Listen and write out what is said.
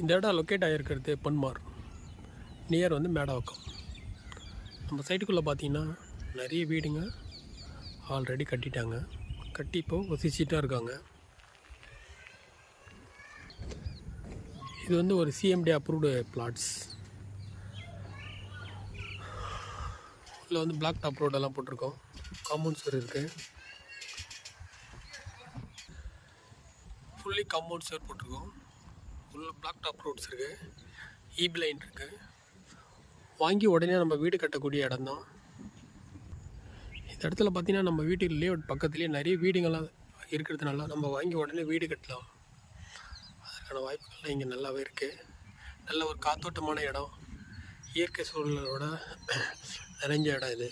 இந்த இடம் locate ஆகிருக்கிறது Ponmar near வந்து மேடவாக்கம். நம்ம சைட்டுக்குள்ளே பார்த்தீங்கன்னா நிறைய வீடுங்க ஆல்ரெடி கட்டிட்டாங்க. கட்டி இப்போது வசிச்சிட்டாக இருக்காங்க. இது வந்து ஒரு சிஎம்டி அப்ரூவ்டு பிளாட்ஸ். இதில் வந்து பிளாக் டாப் ரோடெல்லாம் போட்டிருக்கோம். காம்பவுண்ட் சுவர் இருக்குது. ஃபுல்லி காம்பவுண்ட் சுவர் போட்டிருக்கோம். உள்ள பிளாக் டாப் ரோட்ஸ் இருக்குது. ஈபி லைன் இருக்குது. வாங்கி உடனே நம்ம வீடு கட்டக்கூடிய இடம் தான். இந்த இடத்துல பார்த்திங்கன்னா நம்ம வீட்டுக்கு லேஅவுட் பக்கத்துலேயே நிறைய வீடுங்கள்லாம் இருக்கிறதுனால நம்ம வாங்கி உடனே வீடு கட்டலாம். அதற்கான வாய்ப்புகள்லாம் இங்கே நல்லாவே இருக்குது. நல்ல ஒரு காத்தோட்டமான இடம், இயற்கை சூழலோட நிறைஞ்ச இடம் இது.